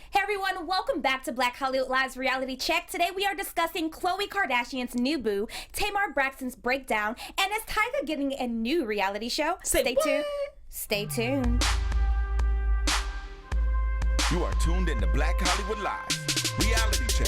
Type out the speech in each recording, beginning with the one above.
Hey everyone, welcome back to Black Hollywood Live's Reality Check. Today we are discussing Khloe Kardashian's new boo, Tamar Braxton's breakdown, and is Tyga getting a new reality show? Stay tuned. Stay tuned. You are tuned in to Black Hollywood Live Reality Check.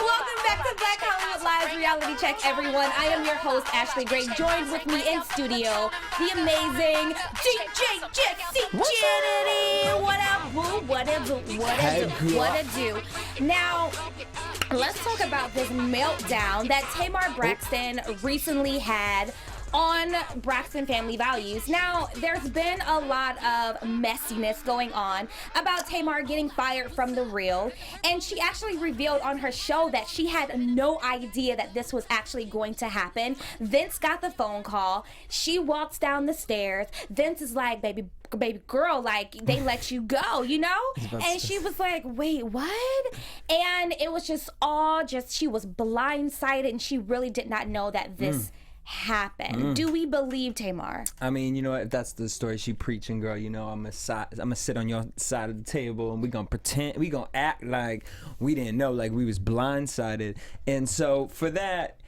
Welcome back to Black Hollywood Live's Reality Check, everyone. I am your host, Ashley Gray. Joined with me in studio, the amazing DJ Jesse Kennedy. What up, boo? What it do? What it do? Now, let's talk about this meltdown that Tamar Braxton recently had on Braxton Family Values. Now, there's been a lot of messiness going on about Tamar getting fired from The Real, and she actually revealed on her show that she had no idea that this was actually going to happen. Vince got the phone call. She walks down the stairs. Vince is like, baby girl, like, they let you go, you know? And she was like, wait, what? And it was she was blindsided, and she really did not know that this happen. Do we believe Tamar? I mean, you know, if that's the story she preaching, girl, you know, I'm gonna sit on your side of the table and we gonna act like we didn't know, like we was blindsided. And so for that,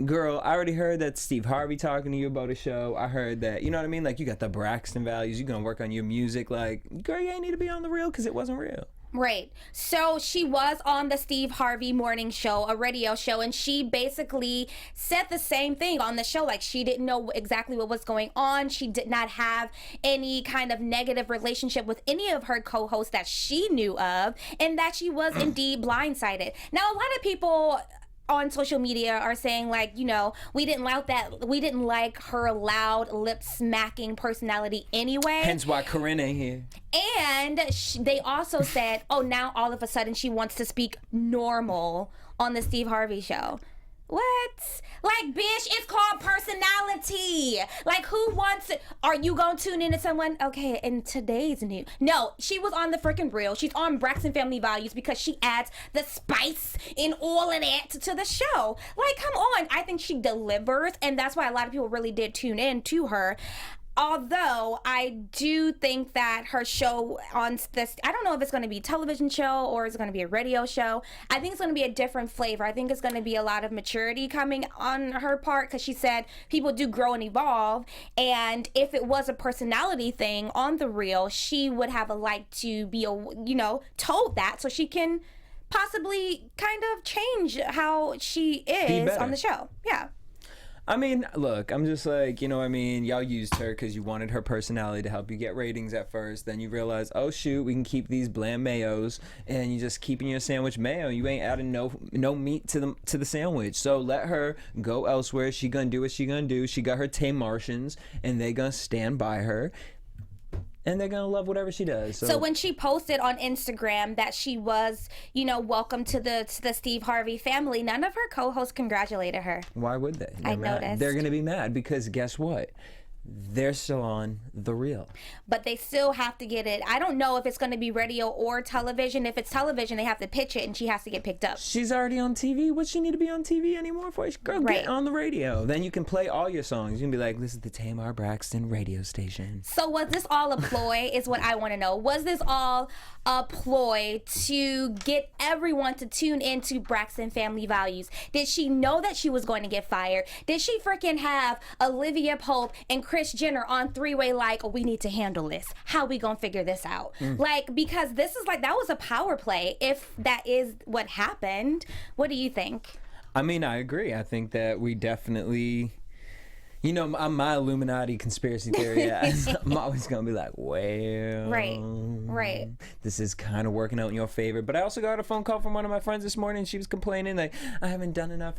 girl, I already heard that Steve Harvey talking to you about a show. I heard that, you know what I mean? Like, you got the Braxton values, you gonna work on your music. Like, girl, you ain't need to be on The Real because it wasn't real. Right. So she was on the Steve Harvey morning show, a radio show, and she basically said the same thing on the show. Like, she didn't know exactly what was going on. She did not have any kind of negative relationship with any of her co-hosts that she knew of, and that she was indeed blindsided. Now, a lot of people on social media are saying, like, you know, we didn't like her loud lip smacking personality anyway. Hence why Corinne ain't here. And they also said, oh, now all of a sudden she wants to speak normal on the Steve Harvey show. What? Like, bitch, it's called personality. Like, who wants it? Are you gonna tune into someone? Okay, in today's news. No, she was on the freaking Real. She's on Braxton Family Values because she adds the spice and all of that to the show. Like, come on. I think she delivers, and that's why a lot of people really did tune in to her. Although I do think that her show on this, I don't know if it's going to be a television show or it's going to be a radio show. I think it's going to be a different flavor. I think it's going to be a lot of maturity coming on her part, because she said people do grow and evolve. And if it was a personality thing on The Real, she would have a like to be, told that so she can possibly kind of change how she is on the show. Yeah. I mean, look, I'm just like, you know what I mean? Y'all used her because you wanted her personality to help you get ratings at first. Then you realize, oh, shoot, we can keep these bland mayos, and you just keeping your sandwich mayo. You ain't adding no meat to the sandwich. So let her go elsewhere. She gonna do what she gonna do. She got her Tamartians, and they gonna stand by her. And they're going to love whatever she does. So when she posted on Instagram that she was, welcome to the Steve Harvey family, none of her co-hosts congratulated her. Why would they? I noticed. They're going to be mad because guess what? They're still on The Real. But they still have to get it. I don't know if it's going to be radio or television. If it's television, they have to pitch it, and she has to get picked up. She's already on TV. What she need to be on TV anymore for? Girl, get on the radio. Then you can play all your songs. You can be like, this is the Tamar Braxton radio station. So was this all a ploy is what I want to know. Was this all a ploy to get everyone to tune into Braxton Family Values? Did she know that she was going to get fired? Did she freaking have Olivia Pope and Kris Jenner on three-way like, oh, we need to handle this? How we gonna figure this out? Like, because this is like, that was a power play if that is what happened. What do you think? I mean, I agree. I think that we definitely... I'm my Illuminati conspiracy theory. I'm always going to be like, well, right. This is kind of working out in your favor. But I also got a phone call from one of my friends this morning. She was complaining like, I haven't done enough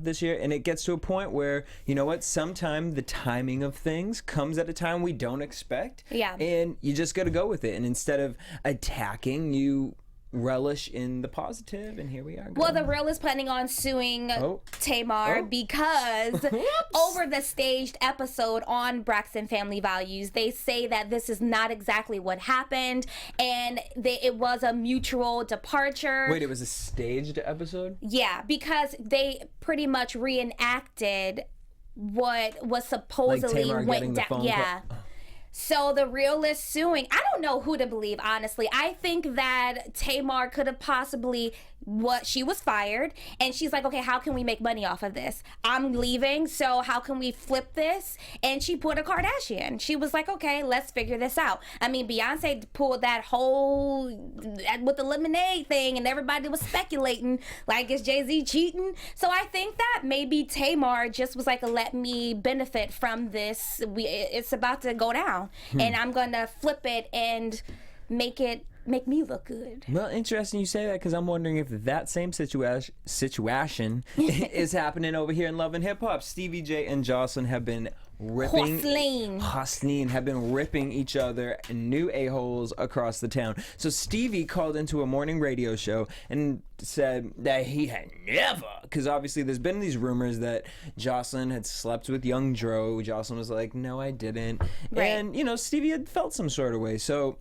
this year. And it gets to a point where, you know what? Sometimes the timing of things comes at a time we don't expect. Yeah. And you just got to go with it. And instead of attacking, you relish in the positive, and here we are. Well, The Real is planning on suing Tamar because over the staged episode on Braxton Family Values, they say that this is not exactly what happened, and it was a mutual departure. Wait, it was a staged episode? Yeah, because they pretty much reenacted what was supposedly like Tamar went down. Yeah. So the Real is suing. I don't know who to believe, honestly. I think that Tamar could have possibly she was fired, and she's like, okay, how can we make money off of this? I'm leaving, so how can we flip this? And she pulled a Kardashian. She was like, okay, let's figure this out. I mean, Beyonce pulled that whole with the lemonade thing, and everybody was speculating like, is Jay-Z cheating? So I think that maybe Tamar just was like, let me benefit from this. It's about to go down, and I'm gonna flip it and make me look good. Well, interesting you say that, because I'm wondering if that same situation is happening over here in Love and Hip Hop. Stevie J and Joseline have been ripping have been ripping each other and new a-holes across the town. So Stevie called into a morning radio show and said that he had never, because obviously there's been these rumors that Joseline had slept with young Dro. Joseline was like, no, I didn't. Right. And, you know, Stevie had felt some sort of way. So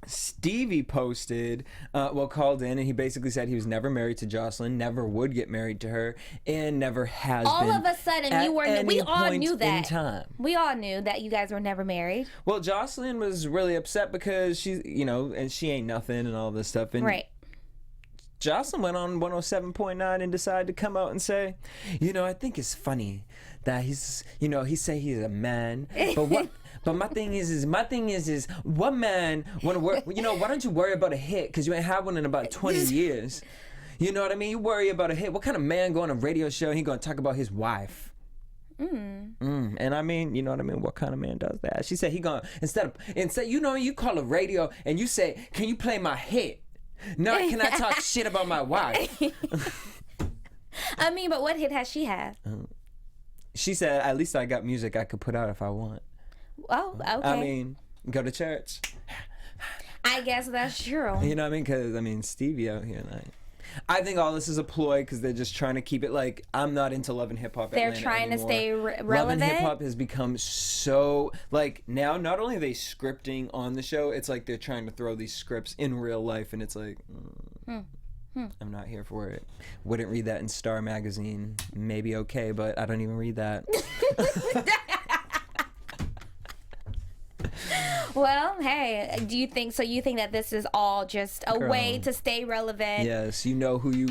Stevie posted, called in, and he basically said he was never married to Joseline, never would get married to her, and never has all been. All of a sudden, we all knew that. Time. We all knew that you guys were never married. Well, Joseline was really upset because she's, you know, and she ain't nothing and all this stuff. And right. Joseline went on 107.9 and decided to come out and say, you know, I think it's funny that he's, you know, he say he's a man, but what? But my thing is what man want to work? You know, why don't you worry about a hit? Because you ain't had one in about 20 years. You know what I mean? You worry about a hit. What kind of man go on a radio show and he going to talk about his wife? And I mean, you know what I mean? What kind of man does that? She said he going to, instead, you know, you call a radio and you say, can you play my hit? No, can I talk shit about my wife? I mean, but what hit has she had? She said, at least I got music I could put out if I want. Oh, okay. I mean, go to church. I guess that's true. You know what I mean? Because, I mean, Stevie out here, like, I think all this is a ploy because they're just trying to keep it like, I'm not into Love and Hip Hop They're Atlanta trying anymore. to stay relevant. Love and Hip Hop has become so, like, now not only are they scripting on the show, it's like they're trying to throw these scripts in real life, and it's like, I'm not here for it. Wouldn't read that in Star Magazine. Maybe okay, but I don't even read that. Well, hey, you think that this is all just a way to stay relevant? Yes, you know who you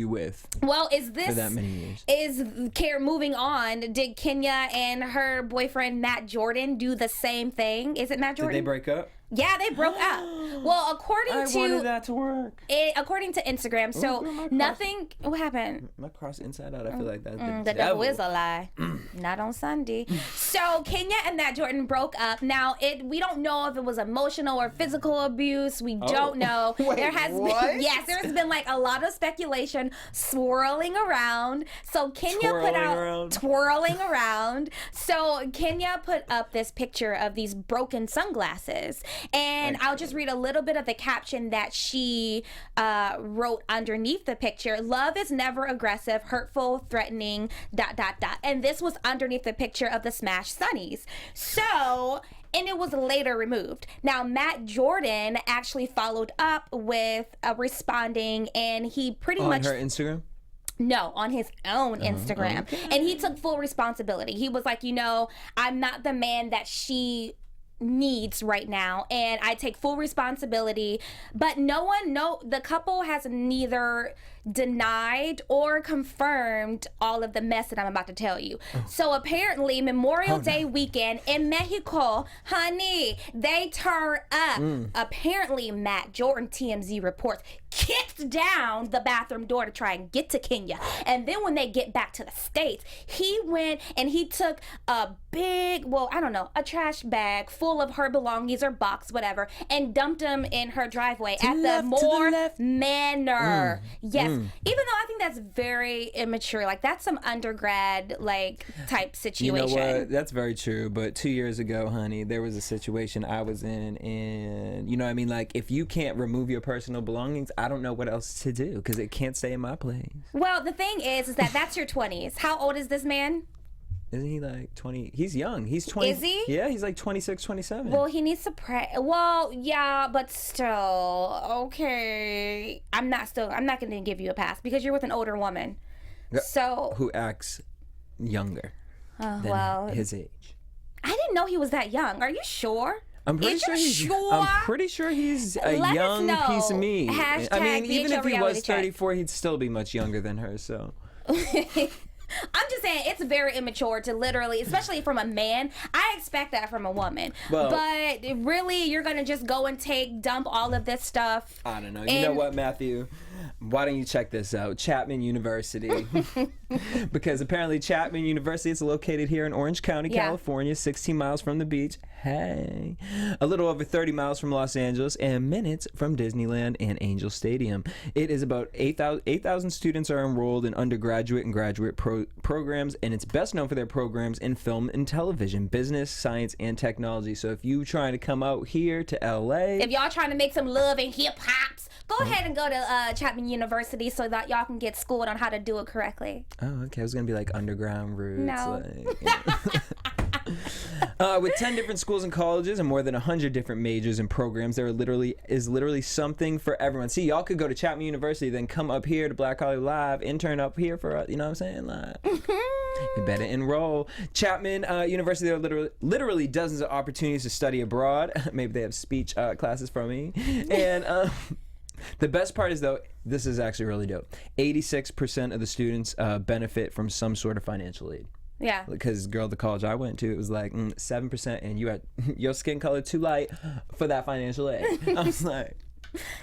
with. Well, is this for that many years? Moving on? Did Kenya and her boyfriend Matt Jordan do the same thing? Is it Matt Jordan? Did they break up? Yeah, they broke up. Well, according I wanted that to work. According to Instagram, so nothing. What happened? My cross inside out. I feel like that's the devil is a lie. Not on Sunday. So Kenya and Matt Jordan broke up. Now we don't know if it was emotional or physical abuse. We don't know. Wait, there has been there's been like a lot of speculation swirling around. So Kenya twirling around. So Kenya put up this picture of these broken sunglasses. And I'll just read a little bit of the caption that she wrote underneath the picture. Love is never aggressive, hurtful, threatening, ... And this was underneath the picture of the smashed sunnies. So, and it was later removed. Now, Matt Jordan actually followed up with responding, and he pretty much... On her Instagram? No, on his own Instagram. Okay. And he took full responsibility. He was like, you know, I'm not the man that she needs right now, and I take full responsibility. But the couple has neither denied or confirmed all of the mess that I'm about to tell you. So apparently Memorial Day weekend in Mexico, honey, they turn up. Apparently Matt Jordan, TMZ reports, kicked down the bathroom door to try and get to Kenya. And then when they get back to the States, he went and he took a big, a trash bag full of her belongings or box, whatever, and dumped them in her driveway at the Moore Manor. Yes. Even though I think that's very immature. Like, that's some undergrad, like, type situation. You know what? That's very true. But 2 years ago, honey, there was a situation I was in, and, you know what I mean? Like, if you can't remove your personal belongings, I don't know what else to do, because it can't stay in my place. Well, the thing is that that's your 20s. How old is this man? Isn't he like 20? He's young. He's 20. Is he? Yeah, he's like 26, 27. Well, he needs to pray. Well, yeah, but still, okay. I'm not going to give you a pass because you're with an older woman. So who acts younger than his age. I didn't know he was that young. Are you sure? I'm pretty sure he's a Let us young know. piece of meat. Hashtag I mean, even BHL if he reality was check. 34, he'd still be much younger than her. So. I'm just saying it's very immature to literally, especially from a man. I expect that from a woman. Well, but really, you're going to just go and dump all of this stuff. I don't know. You know what, Matthew? Why don't you check this out? Chapman University. Because apparently Chapman University is located here in Orange County, California, 16 miles from the beach. Hey. A little over 30 miles from Los Angeles and minutes from Disneyland and Angel Stadium. It is about 8,000 students are enrolled in undergraduate and graduate programs, and it's best known for their programs in film and television, business, science, and technology. So if you trying to come out here to LA, if y'all trying to make some love and hip hops, go ahead and go to Chapman University so that y'all can get schooled on how to do it correctly. Oh, okay. I was gonna be like underground roots. No. With 10 different schools and colleges and more than 100 different majors and programs, there is literally something for everyone. See, y'all could go to Chapman University, then come up here to Black Hollywood Live, intern up here for us. You know what I'm saying? Like, you better enroll. Chapman University, there are literally dozens of opportunities to study abroad. Maybe they have speech classes for me. And the best part is, though, this is actually really dope. 86% of the students benefit from some sort of financial aid. Yeah. Because, girl, the college I went to, it was like 7%, and you had your skin color too light for that financial aid. I was like...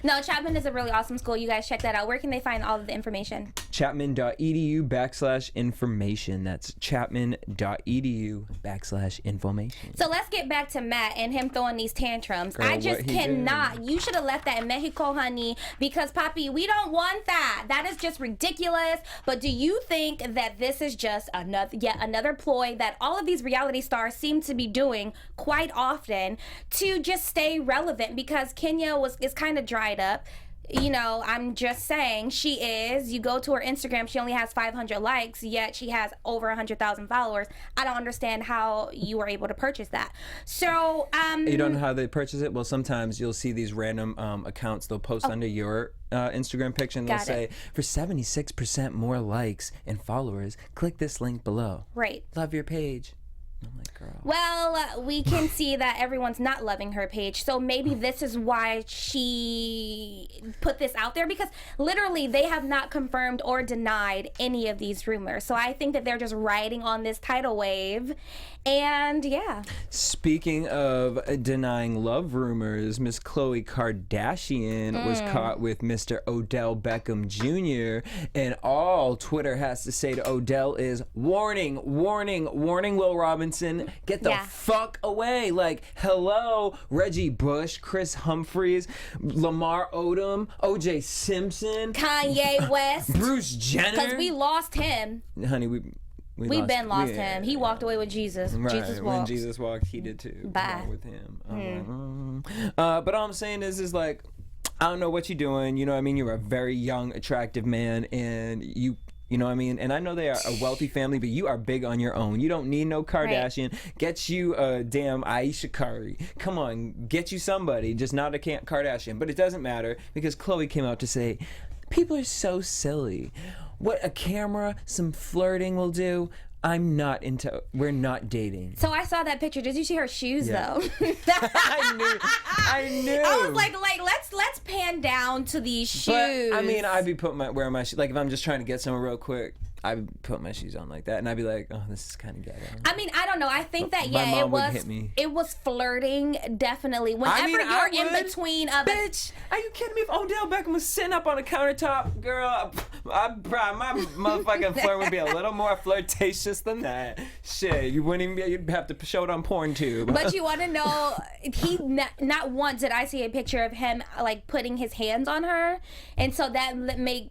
No, Chapman is a really awesome school. You guys check that out. Where can they find all of the information? Chapman.edu/information. That's chapman.edu/information. So let's get back to Matt and him throwing these tantrums. Girl, I just cannot. did. You should have left that in Mexico, honey, because, Papi, we don't want that. That is just ridiculous. But do you think that this is just yet another ploy that all of these reality stars seem to be doing quite often to just stay relevant? Because Kenya is kind of dried up. You know, I'm just saying, she is. You go to her Instagram, she only has 500 likes, yet she has over 100,000 followers. I don't understand how you were able to purchase that. So, You don't know how they purchase it? Well, sometimes you'll see these random accounts, they'll post under your Instagram picture, and they'll say, for 76% more likes and followers, click this link below. Right. Love your page. I'm like, girl. Well, we can see that everyone's not loving her page, so maybe this is why she put this out there, because literally they have not confirmed or denied any of these rumors. So I think that they're just riding on this tidal wave, and yeah. Speaking of denying love rumors, Miss Khloe Kardashian was caught with Mr. Odell Beckham Jr., and all Twitter has to say to Odell is, warning, warning, warning, Will Robinson. Get the fuck away. Like, hello, Reggie Bush, Chris Humphries, Lamar Odom, OJ Simpson, Kanye West, Bruce Jenner. Because we lost him. Honey, we've lost him. He walked away with Jesus. Right. Jesus walked. When Jesus walked, he did too. Bye. Along with him. But all I'm saying is like, I don't know what you're doing. You know what I mean? You're a very young, attractive man, and you know what I mean? And I know they are a wealthy family, but you are big on your own. You don't need no Kardashian. Right. Get you a damn Aisha Curry. Come on, get you somebody, just not a Kardashian. But it doesn't matter, because Khloe came out to say, people are so silly. What a camera, some flirting will do. We're not dating. So I saw that picture. Did you see her shoes though? I knew. I was like, let's pan down to these shoes. But I mean, I'd be wearing my shoes. Like, if I'm just trying to get somewhere real quick, I'd put my shoes on like that, and I'd be like, oh, this is kind of ghetto. I mean, I don't know. I think that my mom would hit me. It was flirting, definitely. Whenever you're in between of bitch, are you kidding me? If Odell Beckham was sitting up on a countertop, girl, my motherfucking flirt would be a little more flirtatious than that. Shit, you wouldn't even you'd have to show it on PornTube. But you want to know, he not once did I see a picture of him like putting his hands on her, and so that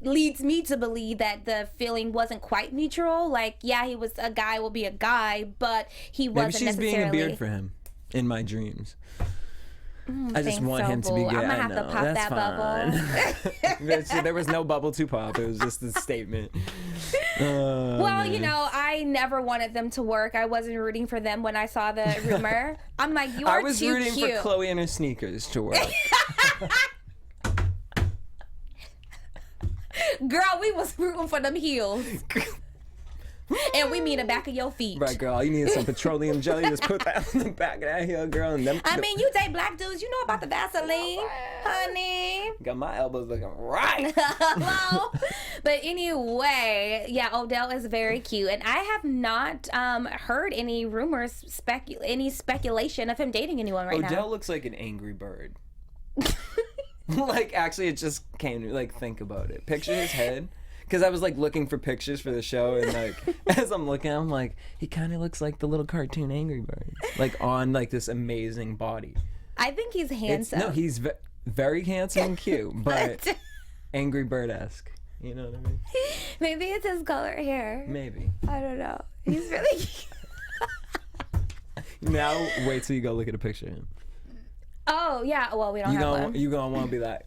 leads me to believe that the feeling wasn't quite mutual. Like, yeah, he was a guy, will be a guy, but he wasn't necessarily. Maybe she's being a beard for him in my dreams. I just want him to be good. I'm gonna have to pop that bubble. There was no bubble to pop. It was just a statement. Well, you know, I never wanted them to work. I wasn't rooting for them when I saw the rumor. I'm like, you are too cute. I was rooting for Khloe and her sneakers to work. Girl, we was rooting for them heels. And we mean the back of your feet. Right, girl. All you need is some petroleum jelly. Just put that on the back of that hill, girl. And them. I mean, you date black dudes. You know about the Vaseline, honey. Got my elbows looking right. Hello. But anyway, yeah, Odell is very cute. And I have not heard any rumors, any speculation of him dating anyone right now. Odell looks like an angry bird. Like, actually, it just came to me. Like, think about it. Picture his head. Because I was, like, looking for pictures for the show, and, like, as I'm looking, I'm like, he kind of looks like the little cartoon Angry Bird. Like, on, like, this amazing body. I think he's handsome. No, he's very handsome and cute, but Angry Bird-esque. You know what I mean? Maybe it's his color hair. Maybe. I don't know. He's really cute. Now, wait till you go look at a picture of him. Oh, yeah. Well, we don't have one. You gonna want to be like...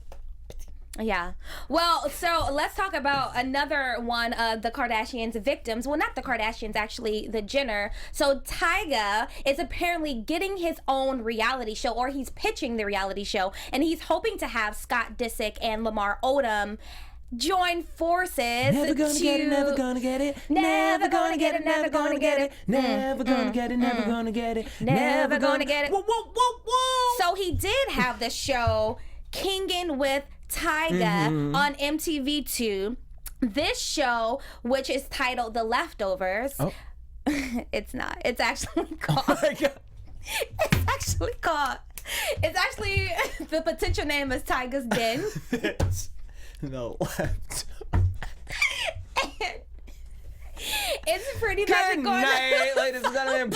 Yeah. Well, so let's talk about another one of the Kardashians' victims. Well, not the Kardashians, actually, the Jenner. So Tyga is apparently getting his own reality show, or he's pitching the reality show, and he's hoping to have Scott Disick and Lamar Odom join forces. Never gonna get it, never gonna get it. Never gonna get it, never gonna get it. Never gonna get it, never gonna get it. Never gonna get it. Whoa, whoa, whoa, whoa. So he did have the show Kingin' with Tyga on MTV2. This show, which is titled The Leftovers, it's not. It's actually called. Oh my God. It's actually the potential name is Tyga's Den. It's the left. It's pretty Good magical. night, ladies and gentlemen.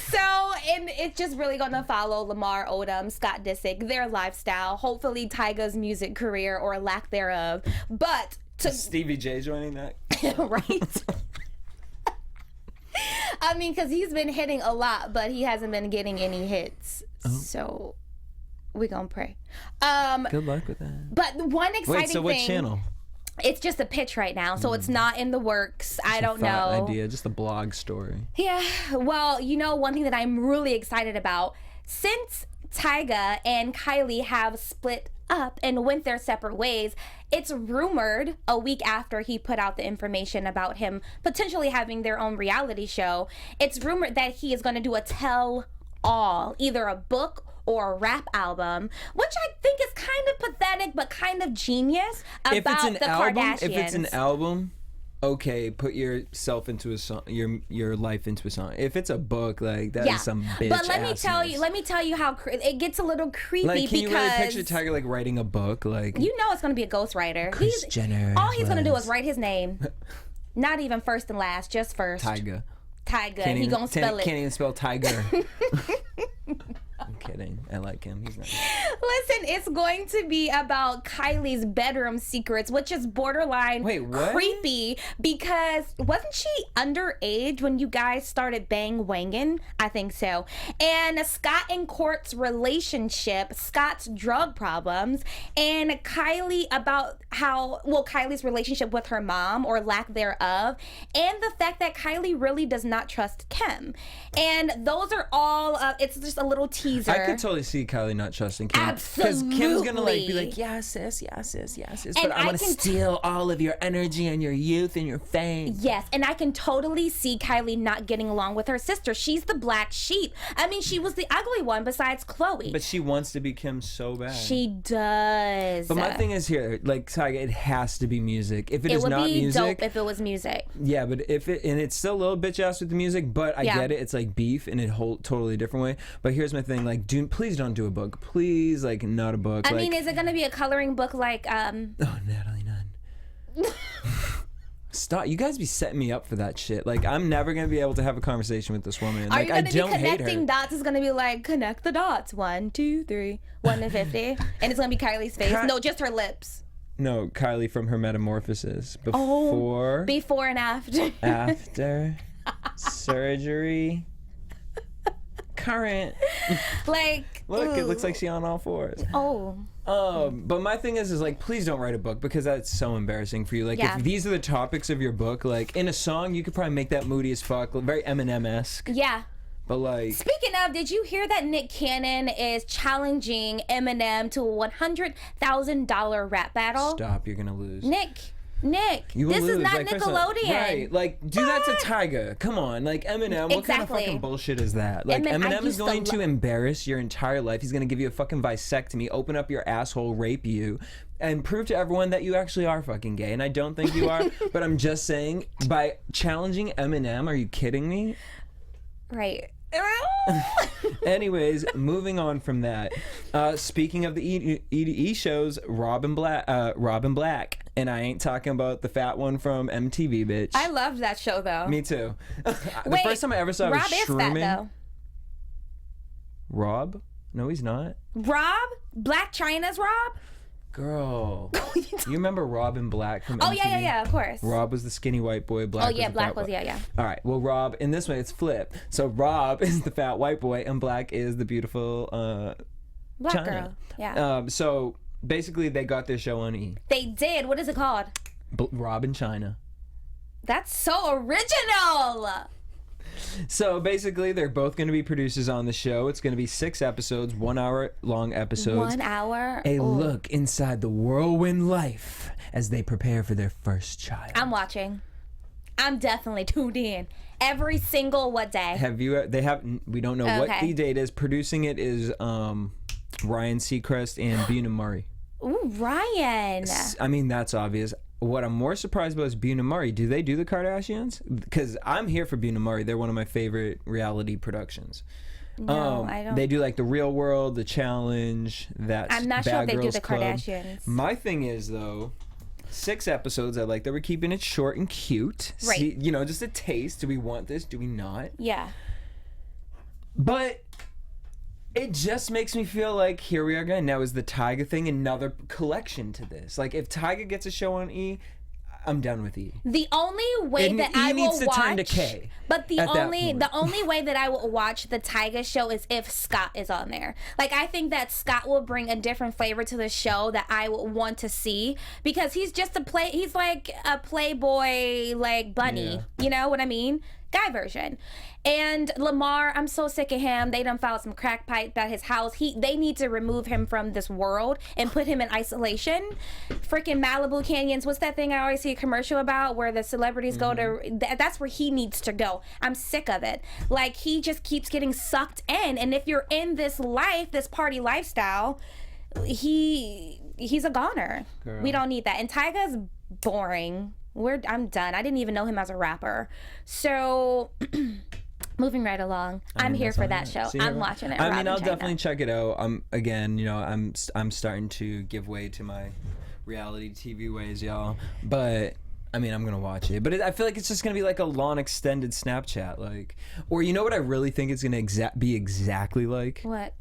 So, and it's just really gonna follow Lamar Odom, Scott Disick, their lifestyle, hopefully Tyga's music career or lack thereof. But to Stevie J joining that, right? I mean, because he's been hitting a lot, but he hasn't been getting any hits. So we gonna pray. Good luck with that. But one exciting Wait, so what thing, channel? It's just a pitch right now, so it's not in the works. I don't know. Idea, just a blog story. Yeah, well, you know, one thing that I'm really excited about, since Tyga and Kylie have split up and went their separate ways, it's rumored a week after he put out the information about him potentially having their own reality show, it's rumored that he is going to do a tell-all, either a book or a rap album, which I think is kind of pathetic but kind of genius about the Kardashians. If it's an album, okay, put yourself into a song, your life into a song. If it's a book, like that is some bitch. But let me tell you how it gets a little creepy. Like, can you really because picture Tyga like writing a book? Like, you know, it's gonna be a ghostwriter. Jenner. All he's gonna do is write his name, not even first and last, just first. Tyga. He gonna spell it. Can't even spell tiger. I'm kidding. I like him. He's nice. Listen, it's going to be about Kylie's bedroom secrets, which is borderline creepy because wasn't she underage when you guys started bang-wanging? I think so. And Scott and Court's relationship, Scott's drug problems, and Kylie about Kylie's relationship with her mom or lack thereof, and the fact that Kylie really does not trust Kim. And those are all, it's just a little teaser. I could totally see Kylie not trusting Kim. Absolutely. Because Kim's gonna like be like, yes, sis. But I'm gonna steal all of your energy and your youth and your fame. Yes, and I can totally see Kylie not getting along with her sister. She's the black sheep. I mean, she was the ugly one besides Khloe. But she wants to be Kim so bad. She does. But my thing is here, like Tyga, it has to be music. If it is not music, it would be dope if it was music. Yeah, but and it's still a little bitch ass with the music, but I get it. It's like beef in a totally different way. But here's my thing, like, please don't do a book. Please, like, not a book. I mean, is it going to be a coloring book like... Oh, Natalie Nunn. Stop. You guys be setting me up for that shit. Like, I'm never going to be able to have a conversation with this woman. Are like, you I going to don't be hate her. connecting dots? It's going to be like, connect the dots. 1, 2, 3, 1 to 50. And it's going to be Kylie's face. No, just her lips. No, Kylie from her metamorphosis. Before and after. After. Surgery. Current. Like, look, it looks like she's on all fours. But my thing is like, please don't write a book because that's so embarrassing for you. Like, if these are the topics of your book, like in a song, you could probably make that moody as fuck, very Eminem-esque. Yeah. But like, speaking of, did you hear that Nick Cannon is challenging Eminem to a $100,000 rap battle? Stop, you're gonna lose. Nick, Nick, You will this is lose. not Like, first of all- Nickelodeon. Right. Like, do that to Tyga. Come on. Like, Eminem, what kind of Exactly. fucking bullshit is that? Like, I Eminem is used to going to embarrass your entire life. He's going to give you a fucking vasectomy, open up your asshole, rape you, and prove to everyone that you actually are fucking gay. And I don't think you are, but I'm just saying, by challenging Eminem, are you kidding me? Right. Anyways, moving on from that. Speaking of the E shows, Robin Black, and I ain't talking about the fat one from MTV, bitch. I loved that show though. Me too. The Wait, first time I ever saw it Rob was is Sherman. fat though. Rob? No, he's not. Rob? Black Chyna's Rob? Girl, you remember Robin Black from MTV? Oh yeah, of course. Rob was the skinny white boy. Black. Oh yeah, was the Black fat was boy. yeah. All right. Well, Rob in this way it's flipped. So Rob is the fat white boy, and Black is the beautiful Black Chyna. girl. Yeah. So basically, they got their show on E. They did. What is it called? Rob and Chyna. That's so original. So basically, they're both going to be producers on the show. It's going to be 6 episodes, 1 hour long episodes. 1 hour. A Ooh. look inside the whirlwind life as they prepare for their first child. I'm watching. I'm definitely tuned in. Every single what day? Have you? They have. We don't know what Okay. the date is. Producing it is Ryan Seacrest and Buna Murray. Ooh, Ryan. I mean, that's obvious. What I'm more surprised about is Buna Murray. Do they do the Kardashians? Because I'm here for Buna Murray. They're one of my favorite reality productions. No, I don't. They do like the Real World, the Challenge. That's I'm not sure Bad if they do Girls the Club. Kardashians. My thing is though, 6 episodes. I like that we're keeping it short and cute. Right. See, you know, just a taste. Do we want this? Do we not? Yeah. But it just makes me feel like here we are again. Now is the Tyga thing another collection to this? Like if Tyga gets a show on E, I'm done with E. The only way that E I needs will to watch, turn to K but the at that only point. way that I will watch the Tyga show is if Scott is on there. Like I think that Scott will bring a different flavor to the show that I will want to see because he's just he's like a playboy like bunny. Yeah. You know what I mean? Guy version. And Lamar, I'm so sick of him. They done found some crack pipe at his house. They need to remove him from this world and put him in isolation. Freaking Malibu Canyons. What's that thing I always see a commercial about where the celebrities go to? That's where he needs to go. I'm sick of it. Like he just keeps getting sucked in. And if you're in this life, this party lifestyle, he's a goner. Girl. We don't need that. And Tyga's boring. I'm done. I didn't even know him as a rapper. So moving right along. I'm here for that show. See, I'm watching it. I mean, Robin I'll Chyna. definitely check it out. Again, you know, I'm starting to give way to my reality TV ways, y'all. But I mean, I'm gonna watch it. But I feel like it's just gonna be like a long extended Snapchat, like, or you know what I really think it's gonna be exactly like? What?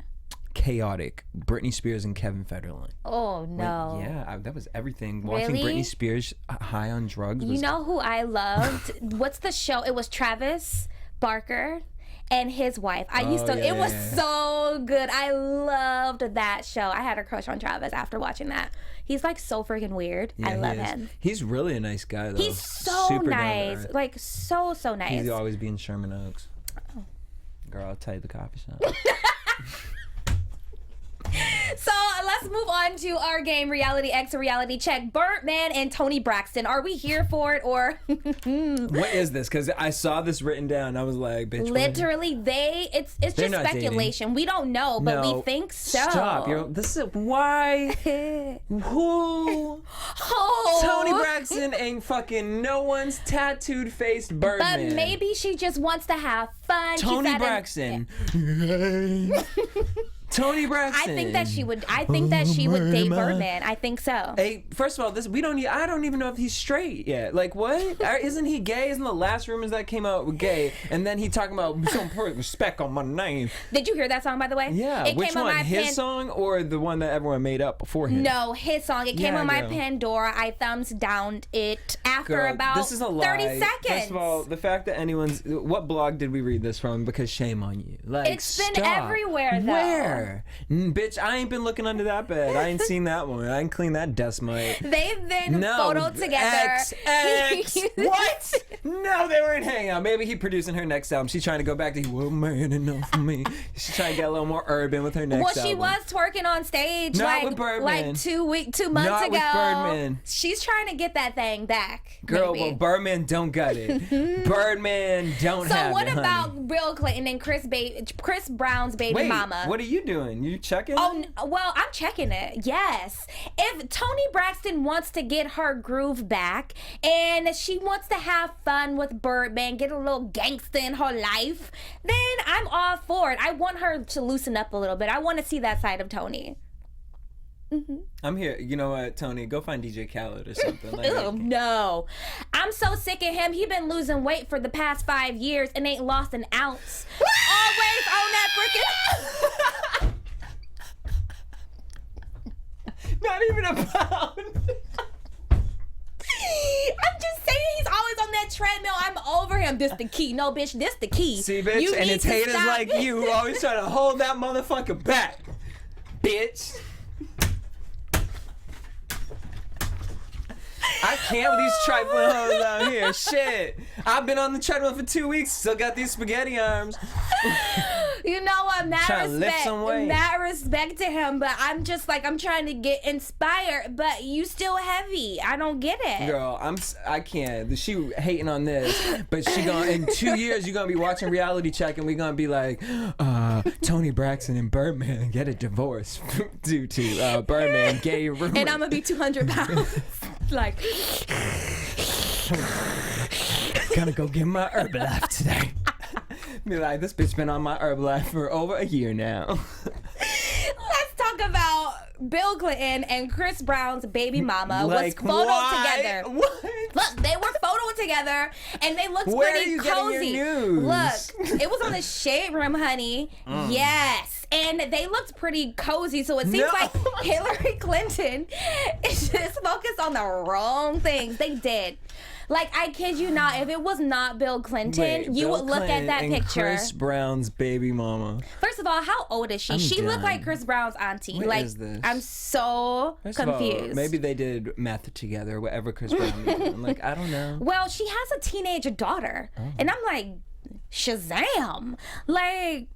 Chaotic. Britney Spears and Kevin Federline. Oh no. Like, yeah, that was everything. Watching Really? Britney Spears high on drugs. You Was, know who I loved? What's the show? It was Travis Barker and his wife. I used to. yeah, it was yeah. so good. I loved that show. I had a crush on Travis after watching that. He's like so freaking weird. yeah, I love he is. him. He's really a nice guy, though. He's so Super down to nice. earth. Like so nice. He's always be in Sherman Oaks. Oh. Girl, I'll tell you the coffee shop. So let's move on to our game, Reality X or Reality Check. Birdman and Toni Braxton. Are we here for it or? What is this? Because I saw this written down. I was like, bitch. what? Literally, it's They're just not dating. speculation. We don't know, but No, we think so. Stop. This is why. Who? Oh. Toni Braxton ain't fucking no one's tattooed faced Birdman. But maybe she just wants to have fun. She's Toni at an- Braxton. Toni Braxton. I think that she would date Birdman. I think so. Hey, first of all, I don't even know if he's straight yet. Like, what? Isn't he gay? Isn't the last rumors that came out were gay? And then he talking about some respect on my name. Did you hear that song, by the way? Yeah, It which came on one? my His song or the one that everyone made up before him? No, his song. It came Yeah, on my girl. Pandora. I thumbs downed it after Girl, about this is a lie. 30 seconds. First of all, the fact that what blog did we read this from? Because shame on you. Like, It's been stop. everywhere, though. Where? Bitch, I ain't been looking under that bed. I ain't seen that one. I ain't cleaned that desk mite. They've been No. photoed together. X. What? No, they weren't hanging out. Maybe he producing her next album. She's trying to go back to "Well, man, enough for me." She's trying to get a little more urban with her next album. Well, she was twerking on stage Not with Birdman. like 2 months ago. Not with Birdman. She's trying to get that thing back. Girl, maybe. well, Birdman don't got it. Birdman don't So have it, what honey. about Bill Clinton and Chris Brown's baby Wait, mama? what are you doing? You checking? Oh, well, I'm checking it. Yes. If Toni Braxton wants to get her groove back and she wants to have fun with Birdman, get a little gangster in her life, then I'm all for it. I want her to loosen up a little bit. I want to see that side of Toni. I'm here. You know what, Tony? Go find DJ Khaled or something. Like, Ew, no. I'm so sick of him. He been losing weight for the past 5 years and ain't lost an ounce. Always on that freaking... Not even a pound. I'm just saying he's always on that treadmill. I'm over him. This the key. No, bitch, this the key. See, bitch? You And need it's to haters stop. like you who always trying to hold that motherfucker back. Bitch. I can't with these trifling hoes out here. Shit. I've been on the treadmill for 2 weeks. Still got these spaghetti arms. You know what? Trying to lift some weight. Mad respect to him, but I'm just like, I'm trying to get inspired, but you still heavy. I don't get it. Girl, I can't. She hating on this, but she gonna in 2 years you're gonna be watching Reality Check and we're gonna be like, Toni Braxton and Birdman get a divorce due to Birdman gay rumors. And I'm gonna be 200 pounds. Like, gonna go get my Herbalife today. Be like, this bitch been on my Herbalife for over a year now. let's talk about Bill Clinton and Chris Brown's baby mama Like, was photoed why? together. What? Look, they were photoed together, and they looked Where pretty are you cozy. getting your news? Look, it was on the Shade Room, honey. Yes, and they looked pretty cozy. So it seems No. like Hillary Clinton is just focused on the wrong things. They did. Like, I kid you not, if it was not Bill Clinton, Wait, you Bill would look Clinton at that and picture. Chris Brown's baby mama. First of all, how old is she? I'm She looked done. like Chris Brown's auntie. What like, is this? I'm so First of all, confused. maybe they did meth together, whatever Chris Brown did. I'm like, I don't know. Well, she has a teenage daughter, and I'm like, Shazam! Like,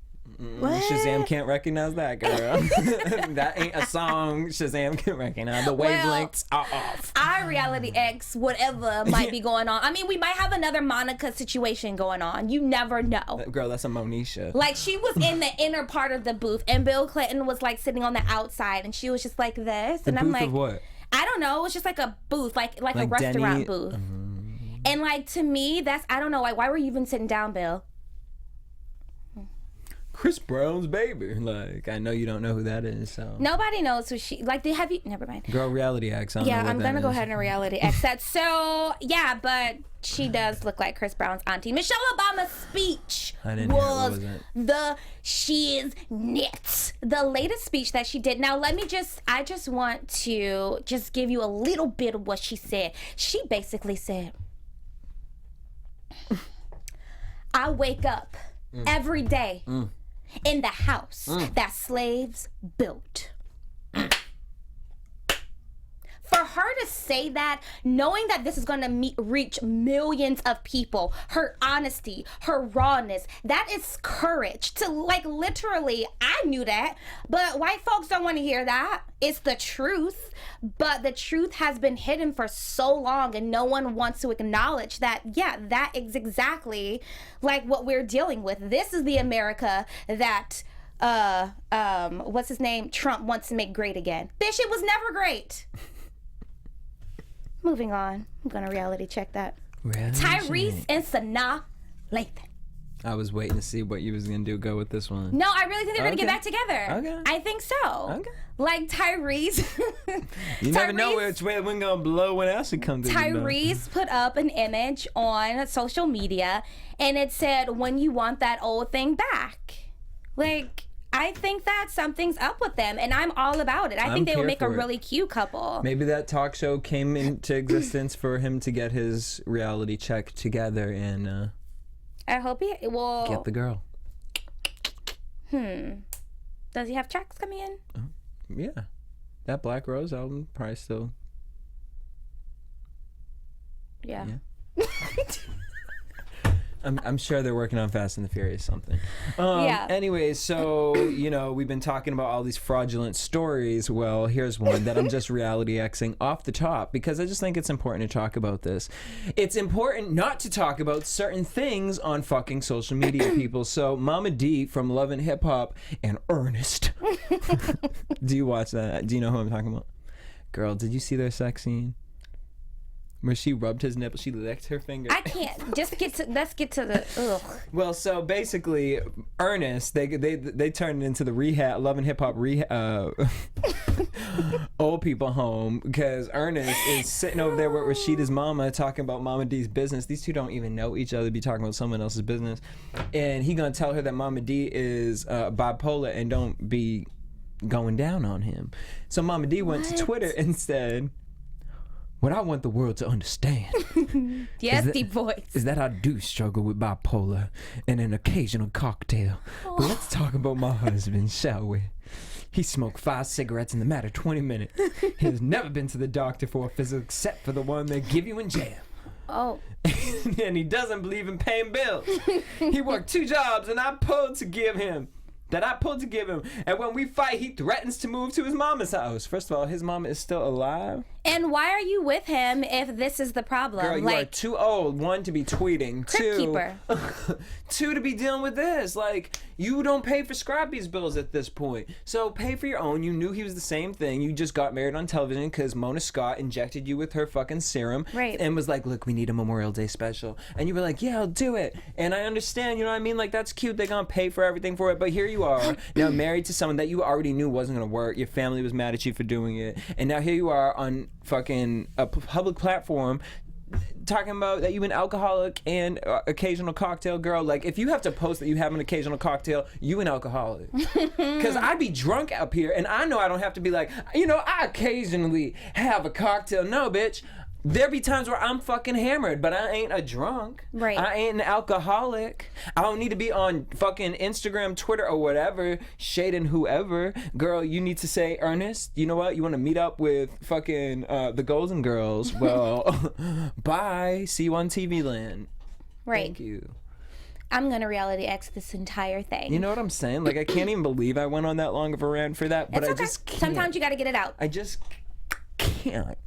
what? Shazam can't recognize that, girl. That ain't a song Shazam can recognize. The wavelengths are off. Our Reality X, whatever might be going on. I mean, we might have another Monica situation going on. You never know. Girl, that's a Monisha. Like, she was in the inner part of the booth, and Bill Clinton was like sitting on the outside, and she was just like this, The and I'm booth like, of what? I don't know. It was just like a booth, like a Like restaurant Denny? booth. And like, to me, that's, I don't know. Like, why were you even sitting down, Bill? Chris Brown's baby. Like, I know you don't know who that is, so. Nobody knows who she, like, they have you, never mind. Girl, Reality X. I don't know Yeah, what I'm that gonna go is. ahead and Reality X that. So, yeah, but she does look like Chris Brown's auntie. Michelle Obama's speech I didn't hear it. What was was it? the shiznit. The latest speech that she did. Now, I just want to just give you a little bit of what she said. She basically said, I wake up every day in the house that slaves built. For her to say that, knowing that this is going to reach millions of people, her honesty, her rawness, that is courage. To, like, literally, I knew that, but white folks don't want to hear that. It's the truth, but the truth has been hidden for so long, and no one wants to acknowledge that, yeah, that is exactly like what we're dealing with. This is the America that what's his name? Trump wants to make great again. Bitch, it was never great. Moving on. I'm gonna reality check that. Tyrese and Sanaa Lathan. I was waiting to see what you was gonna do. Go with this one. No, I really think they're gonna get Okay. back together. Okay. I think so. Okay. Like Tyrese. You never know which way the wind gonna blow when else it comes. Tyrese put up an image on social media, and it said, "When you want that old thing back." Like, I think that something's up with them, and I'm all about it. I think they would here make a for it. really cute couple. Maybe that talk show came into existence for him to get his reality check together and I hope he will. get the girl. Does he have checks coming in? Yeah, that Black Rose album probably still. Yeah. I'm sure they're working on Fast and the Furious something. Yeah. Anyways, so, we've been talking about all these fraudulent stories. Well, here's one that I'm just reality Xing off the top because I just think it's important to talk about this. It's important not to talk about certain things on fucking social media, people. So Mama D from Love and Hip Hop and Ernest. Do you watch that? Do you know who I'm talking about? Girl, did you see their sex scene? Where she rubbed his nipple, she licked her finger. I can't. Let's get to the. Ugh. Well, so basically, Ernest, they turned it into the Love and Hip Hop old people home because Ernest is sitting over there with Rashida's mama talking about Mama D's business. These two don't even know each other, be talking about someone else's business, and he gonna tell her that Mama D is bipolar and don't be going down on him. So Mama D went to Twitter and said, "What I want the world to understand yes, deep voice, is that I do struggle with bipolar and an occasional cocktail. But let's talk about my husband, shall we? He smoked 5 cigarettes in the matter of 20 minutes. He has never been to the doctor for a physical except for the one they give you in jail. Oh. And he doesn't believe in paying bills. He worked 2 jobs and I pulled to give him. And when we fight, he threatens to move to his mama's house." First of all, his mama is still alive. And why are you with him if this is the problem? Girl, you are too old, 1, to be tweeting, Crypt 2, keeper. 2, to be dealing with this. Like, you don't pay for Scrappy's bills at this point. So pay for your own. You knew he was the same thing. You just got married on television because Mona Scott injected you with her fucking serum. Right. And was like, "Look, we need a Memorial Day special." And you were like, "Yeah, I'll do it." And I understand, you know what I mean? Like, that's cute. They're going to pay for everything for it. But here you are, now married to someone that you already knew wasn't going to work. Your family was mad at you for doing it. And now here you are on fucking a public platform talking about that you an alcoholic and occasional cocktail girl. Like, if you have to post that you have an occasional cocktail, you an alcoholic. Because I'd be drunk up here and I know I don't have to be like, I occasionally have a cocktail. No, bitch. There be times where I'm fucking hammered, but I ain't a drunk. Right. I ain't an alcoholic. I don't need to be on fucking Instagram, Twitter, or whatever, shading whoever. Girl, you need to say, "Ernest, you know what? You want to meet up with fucking the Golden Girls? Well, bye. See you on TV Land." Right. Thank you. I'm gonna reality X this entire thing. You know what I'm saying? Like, I can't even believe I went on that long of a rant for that, but It's I okay. just can't. Sometimes you gotta get it out. I just can't.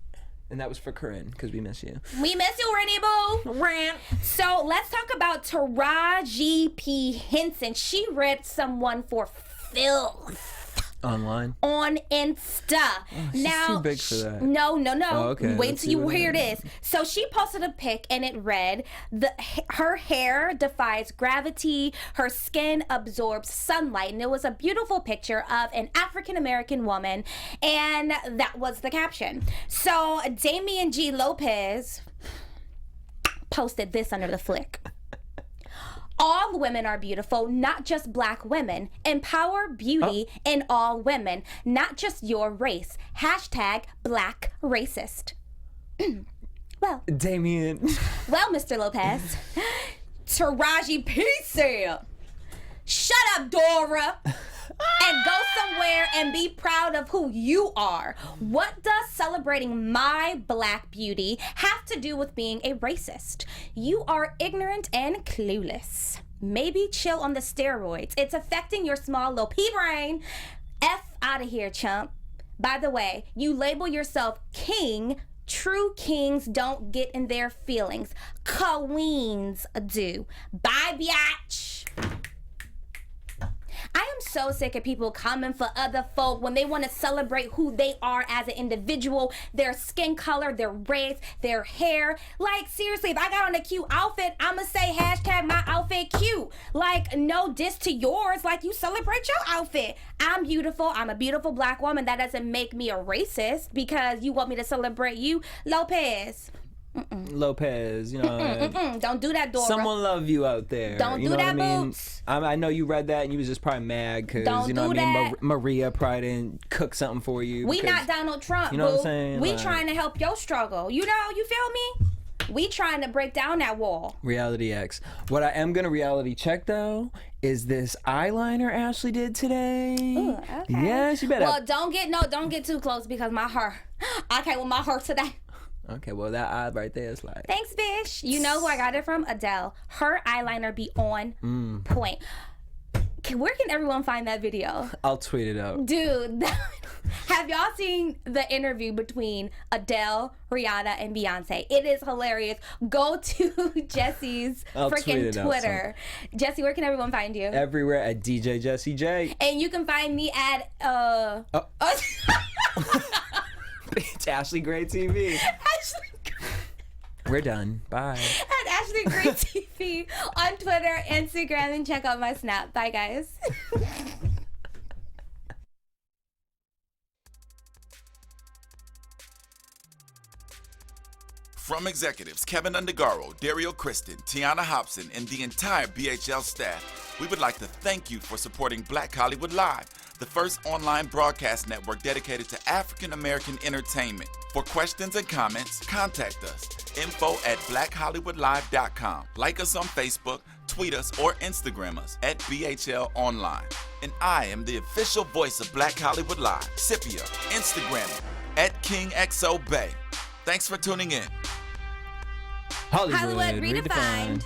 And that was for Corinne, because we miss you. We miss you, Rennie Boo. Rant. So let's talk about Taraji P. Henson. She ripped someone for filth. Online? On Insta. She's too big for that. No. Oh, okay. Wait Let's till see you what hear it is. this. So she posted a pic and it read, her hair defies gravity, her skin absorbs sunlight. And it was a beautiful picture of an African-American woman. And that was the caption. So Damian G. Lopez posted this under the flick. All women are beautiful, not just black women. Empower beauty in all women, not just your race. Hashtag black racist. Well, Damien. well, Mr. Lopez, Taraji P said, "Shut up, Dora, and go somewhere and be proud of who you are. What does celebrating my black beauty have to do with being a racist? You are ignorant and clueless. Maybe chill on the steroids. It's affecting your small little pea brain. F out of here, chump. By the way, you label yourself king. True kings don't get in their feelings. Queens do. Bye, biatch." I am so sick of people coming for other folk when they want to celebrate who they are as an individual, their skin color, their race, their hair. Like, seriously, if I got on a cute outfit, I'ma say hashtag my outfit cute. Like, no diss to yours. Like, you celebrate your outfit. I'm beautiful. I'm a beautiful black woman. That doesn't make me a racist because you want me to celebrate you. Lopez. Lopez, Don't do that, Dora. someone love you out there. Don't you do know that, what I mean? Boots. I know you read that and you was just probably mad because Don't you know do what I mean. that. Maria probably didn't cook something for you. We because- not Donald Trump, you know what I'm boo. saying? We Like- trying to help your struggle. You know, you feel me? We trying to break down that wall. Reality X. What I am gonna reality check though is this eyeliner Ashley did today. Ooh, okay. Yeah, she better. Well, don't get too close because my hair. I came with my hair today. Okay, well, that eye right there is like... Thanks, bitch. You know who I got it from? Adele. Her eyeliner be on point. Where can everyone find that video? I'll tweet it out. Dude, have y'all seen the interview between Adele, Rihanna, and Beyonce? It is hilarious. Go to Jesse's freaking Twitter. Jesse, where can everyone find you? Everywhere at DJ Jesse J. And you can find me at It's Ashley Gray TV. We're done. Bye. At Ashley Gray TV on Twitter, Instagram, and check out my Snap. Bye, guys. From executives Keven Undergaro, Dario Kristen, Tiana Hobson, and the entire BHL staff, we would like to thank you for supporting Black Hollywood Live, the first online broadcast network dedicated to African American entertainment. For questions and comments, contact us. info@blackhollywoodlive.com. Like us on Facebook, tweet us, or Instagram us at BHL Online. And I am the official voice of Black Hollywood Live, Scipio, Instagram at KingXOBay. Thanks for tuning in. Hollywood Redefined.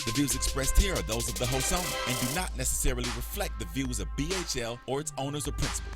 The views expressed here are those of the host only and do not necessarily reflect the views of BHL or its owners or principals.